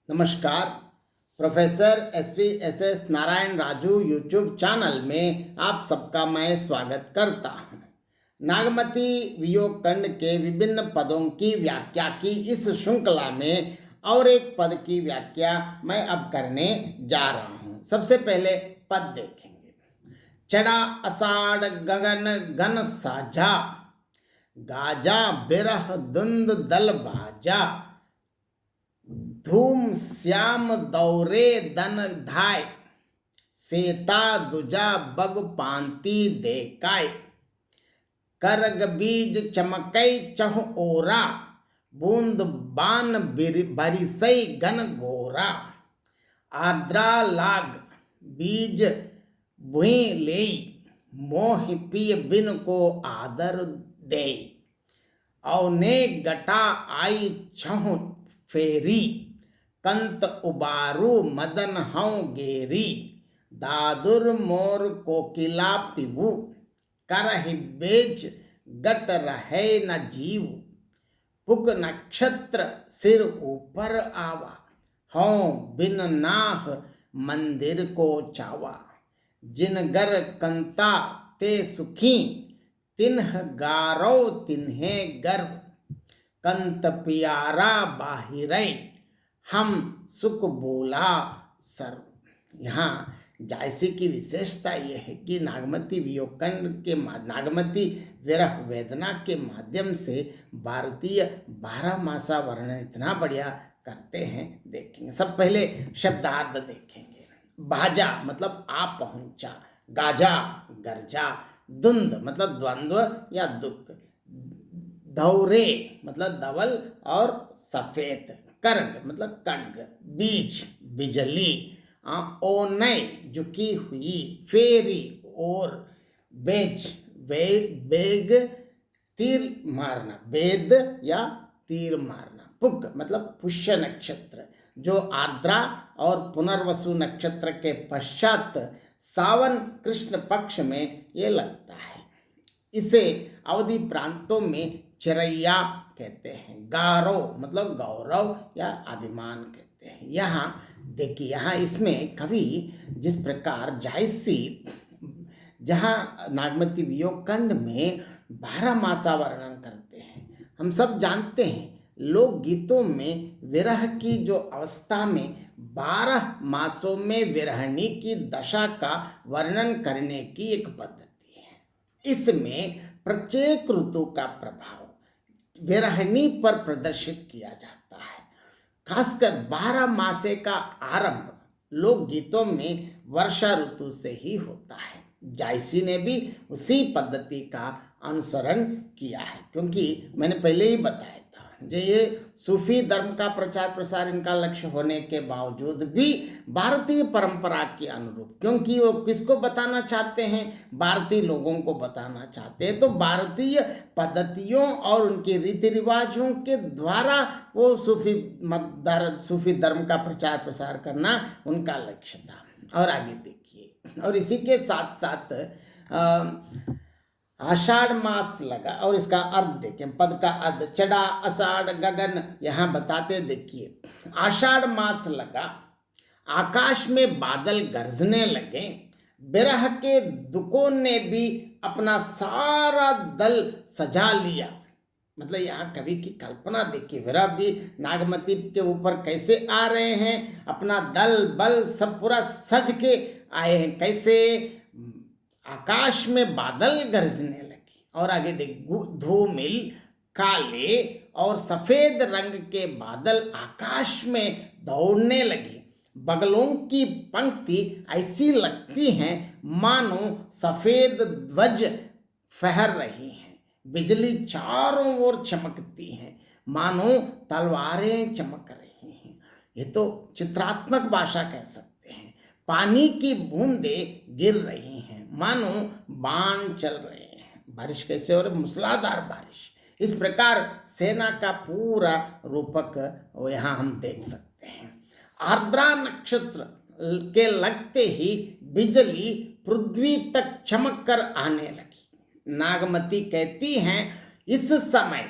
नमस्कार। Professor S Narayan Raju YouTube channel में आप सबका मैं स्वागत करता हूं। नागमती वियोग खंड के विभिन्न पदों की व्याख्या की इस श्रृंखला में और एक पद की व्याख्या मैं अब करने जा रहा हूं। सबसे पहले पद देखेंगे। चढ़ा अषाढ़ गगन घन साझा, गाजा बिरह धुंध दल बाजा, धूम श्याम दौरे दन धाय, सेता दुजा बग पांति देकाय, करग बीज चमकई चहु ओरा, बूंद बान बरिसई घन घोरा, आद्रा लाग बीज भुई लेई, मोह पिय बिन को आदर दे, औने गटा आई छहु फेरी, कंत उबारू मदन हूँ गेरी, दादुर मोर कोकिला पिबू, करहि बेच गट रहे न जीव, पुक नक्षत्र सिर ऊपर आवा, हों बिन नाह मंदिर को चावा, जिन गर कंता ते सुखी, तिन्ह गारो तिन्हें गर्व, कंत पियारा बाहिरै, हम सुख बोला सर्व। यहाँ जायसी की विशेषता यह है कि नागमती वियोग खंड के नागमती विरह वेदना के माध्यम से भारतीय 12 मासा वर्णन इतना बढ़िया करते हैं। देखेंगे सब पहले शब्दार्थ देखेंगे। बाजा मतलब आ पहुंचा, गाजा गर्जा, धुंध मतलब द्वंद्व या दुख, धौरे मतलब धवल और सफेद, कर्ग मतलब खड्ग, बीज बिजली, ओनय झुकी हुई, फेरी और बेज बेग तीर मारना, वेद या तीर मारना, पुक मतलब पुष्य नक्षत्र जो आर्द्रा और पुनर्वसु नक्षत्र के पश्चात सावन कृष्ण पक्ष में ये लगता है। इसे अवधि प्रांतों में चिरैया कहते हैं। गारो मतलब गौरव या अभिमान कहते हैं। यहाँ देखिए, यहाँ इसमें कवि जिस प्रकार जायसी जहाँ नागमती वियोग खंड में 12 मासा वर्णन करते हैं। हम सब जानते हैं लोक गीतों में विरह की जो अवस्था में 12 मासों में विरहणी की दशा का वर्णन करने की एक पद्धति है। इसमें प्रत्येक ऋतु का प्रभाव विरहणी पर प्रदर्शित किया जाता है। खासकर 12 मासे का आरंभ लोक गीतों में वर्षा ऋतु से ही होता है। जायसी ने भी उसी पद्धति का अनुसरण किया है, क्योंकि मैंने पहले ही बताया था जो ये सूफी धर्म का प्रचार प्रसार इनका लक्ष्य होने के बावजूद भी भारतीय परंपरा के अनुरूप, क्योंकि वो किसको बताना चाहते हैं, भारतीय लोगों को बताना चाहते हैं, तो भारतीय पद्धतियों और उनके रीति रिवाजों के द्वारा वो सूफी धर्म का प्रचार प्रसार करना उनका लक्ष्य था। और आगे देखिए, और इसी के साथ साथ आषाढ़ मास लगा, और इसका अर्थ देखें। पद का अर्थ चढ़ा अषाढ़ गगन, यहाँ बताते देखिए। आषाढ़ मास लगा, आकाश में बादल गरजने लगे, बिरह के दुखों ने भी अपना सारा दल सजा लिया। मतलब यहाँ कवि की कल्पना देखिए, विरह भी नागमती के ऊपर कैसे आ रहे हैं, अपना दल बल सब पूरा सज के आए हैं। कैसे? आकाश में बादल गरजने लगे, और आगे देख, धूमिल काले और सफेद रंग के बादल आकाश में दौड़ने लगे। बगलों की पंक्ति ऐसी लगती हैं मानो सफेद ध्वज फहर रही हैं। बिजली चारों ओर चमकती है, मानो तलवारें चमक रही हैं। ये तो चित्रात्मक भाषा कह सकते हैं। पानी की बूंदें गिर रही हैं, मानो बाण चल रहे हैं। बारिश कैसे हो रही? मूसलाधार बारिश। इस प्रकार सेना का पूरा रूपक यहाँ हम देख सकते हैं। आर्द्रा नक्षत्र के लगते ही बिजली पृथ्वी तक चमक कर आने लगी। नागमती कहती हैं, इस समय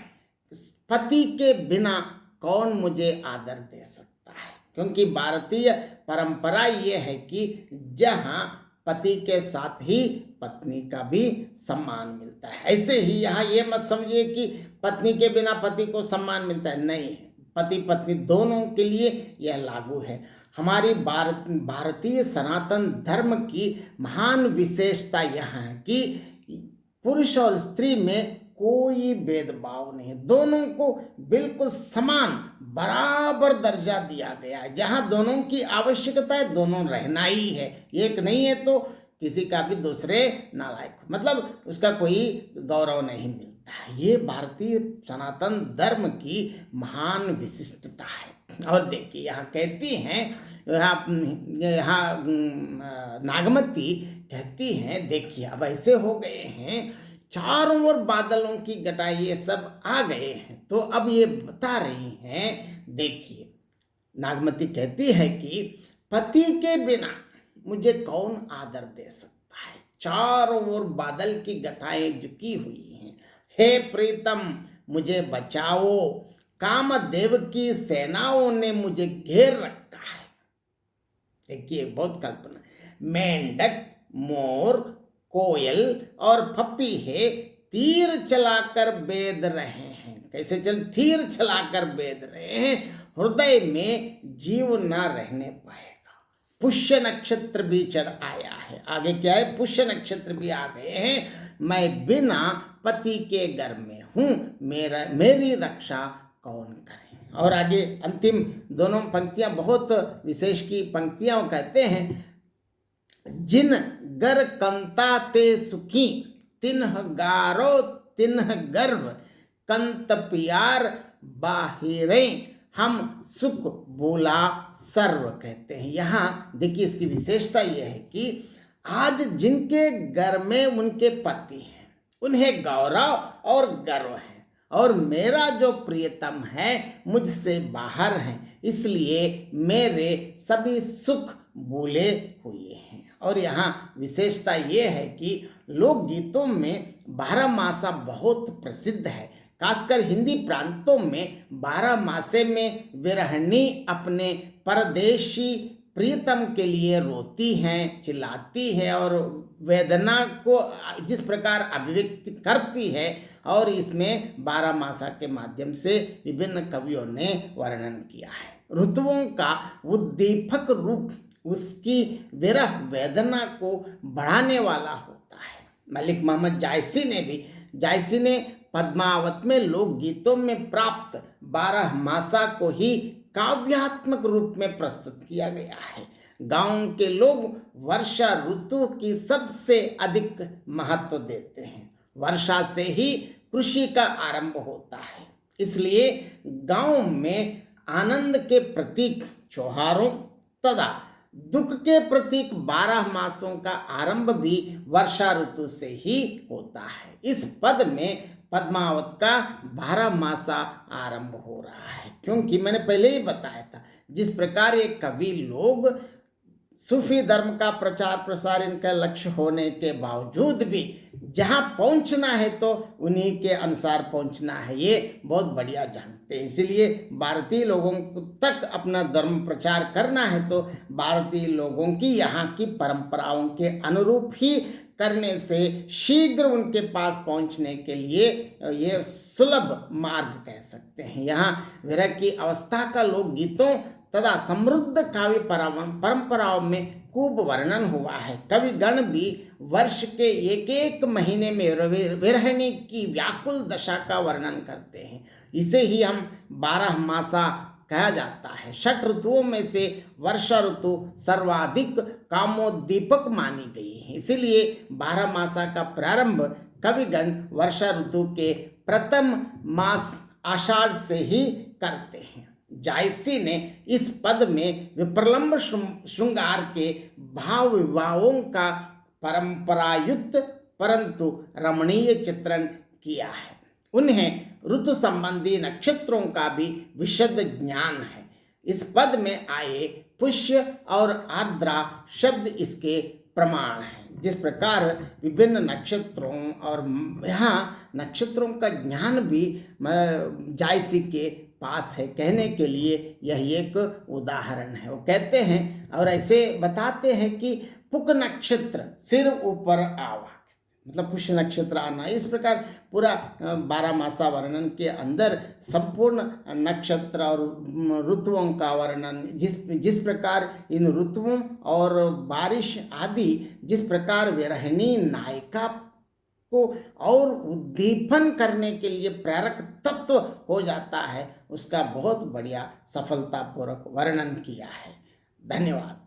पति के बिना कौन मुझे आदर दे सकता है। क्योंकि भारतीय परंपरा ये है कि जहाँ पति के साथ ही पत्नी का भी सम्मान मिलता है। ऐसे ही यहाँ ये मत समझिए कि पत्नी के बिना पति को सम्मान मिलता है, नहीं, पति पत्नी दोनों के लिए यह लागू है। हमारी भारतीय सनातन धर्म की महान विशेषता यह है कि पुरुष और स्त्री में कोई भेदभाव नहीं, दोनों को बिल्कुल समान बराबर दर्जा दिया गया है। जहाँ दोनों की आवश्यकता है, दोनों रहना ही है, एक नहीं है तो किसी का भी दूसरे नालायक, मतलब उसका कोई गौरव नहीं मिलता है। ये भारतीय सनातन धर्म की महान विशिष्टता है। और देखिए यहाँ कहती हैं, यहाँ नागमती कहती हैं, देखिए अब ऐसे हो गए हैं, चारों ओर बादलों की घटा ये सब आ गए हैं, तो अब ये बता रही हैं, देखिए नागमती कहती है कि पति के बिना मुझे कौन आदर दे सकता है। चारों ओर बादल की घटाएं झुकी हुई हैं, हे प्रीतम मुझे बचाओ, कामदेव की सेनाओं ने मुझे घेर रखा है। देखिए बहुत कल्पना, मेंढक, मोर, कोयल और पपीहे तीर चलाकर बेद रहे हैं। कैसे चल, तीर चलाकर बेद रहे हैं, हृदय में जीव न रहने पाएगा। पुष्य नक्षत्र भी चढ़ आया है, आगे क्या है, पुष्य नक्षत्र भी आ गए हैं, मैं बिना पति के घर में हूँ, मेरी रक्षा कौन करे। और आगे अंतिम दोनों पंक्तियां बहुत विशेष की पंक्तियां कहते हैं, जिन गर कंता ते सुखी, तिन्ह गारो तिन्ह गर्व, कंत प्यार बाहिरे, हम सुख बोला सर्व। कहते हैं यहाँ देखिए इसकी विशेषता यह है कि आज जिनके घर में उनके पति हैं उन्हें गौरव और गर्व है, और मेरा जो प्रियतम है मुझसे बाहर है, इसलिए मेरे सभी सुख भूले हुए हैं। और यहाँ विशेषता ये है कि लोकगीतों में 12 मासा बहुत प्रसिद्ध है, खासकर हिंदी प्रांतों में 12 मासे में विरहिणी अपने परदेशी प्रियतम के लिए रोती हैं, चिल्लाती है और वेदना को जिस प्रकार अभिव्यक्ति करती है, और इसमें 12 मासा के माध्यम से विभिन्न कवियों ने वर्णन किया है। ऋतुओं का उद्दीपक रूप उसकी विरह वेदना को बढ़ाने वाला होता है। मलिक मोहम्मद जायसी ने पद्मावत में लोकगीतों में प्राप्त 12 मासा को ही काव्यात्मक रूप में प्रस्तुत किया गया है। गांव के लोग वर्षा ऋतु की सबसे अधिक महत्व देते हैं, वर्षा से ही कृषि का आरंभ होता है, इसलिए गांव में आनंद के प्रतीक त्योहारों तथा दुख के प्रतीक 12 मासों का आरंभ भी वर्षा ऋतु से ही होता है। इस पद में पद्मावत का 12 मासा आरंभ हो रहा है, क्योंकि मैंने पहले ही बताया था जिस प्रकार ये कवि लोग सूफी धर्म का प्रचार प्रसार इनका लक्ष्य होने के बावजूद भी जहाँ पहुँचना है तो उन्हीं के अनुसार पहुँचना है, ये बहुत बढ़िया जानते हैं। इसलिए भारतीय लोगों तक अपना धर्म प्रचार करना है तो भारतीय लोगों की यहाँ की परंपराओं के अनुरूप ही करने से शीघ्र उनके पास पहुंचने के लिए ये सुलभ मार्ग कह सकते हैं। यहाँ विरह की अवस्था का लोकगीतों तथा समृद्ध काव्य परंपराओं में खूब वर्णन हुआ है। कविगण भी वर्ष के एक एक महीने में विरहिणी की व्याकुल दशा का वर्णन करते हैं। इसे ही हम 12 मासा कहा जाता है। 6 ऋतुओं में से वर्षा ऋतु सर्वाधिक कामोद्दीपक मानी गई है, इसीलिए 12 मासा का प्रारंभ कविगण वर्षा ऋतु के प्रथम मास आषाढ़ से ही करते हैं। जायसी ने इस पद में विप्रलंब श्रृंगार के भाव विवाहों का परंपरायुक्त परंतु रमणीय चित्रण किया है। उन्हें ऋतु संबंधी नक्षत्रों का भी विशद ज्ञान है। इस पद में आए पुष्य और आर्द्रा शब्द इसके प्रमाण हैं। जिस प्रकार विभिन्न नक्षत्रों और यहाँ नक्षत्रों का ज्ञान भी जायसी के पास है कहने के लिए यह एक उदाहरण है। वो कहते हैं और ऐसे बताते हैं कि पुक नक्षत्र सिर ऊपर आवा, मतलब पुष्य नक्षत्र आना। इस प्रकार पूरा 12 मासा वर्णन के अंदर संपूर्ण नक्षत्र और ऋतुओं का वर्णन, जिस प्रकार इन ऋतुओं और बारिश आदि जिस प्रकार विरहिणी नायिका को और उद्दीपन करने के लिए प्रेरक तत्व हो जाता है, उसका बहुत बढ़िया सफलतापूर्वक वर्णन किया है। धन्यवाद।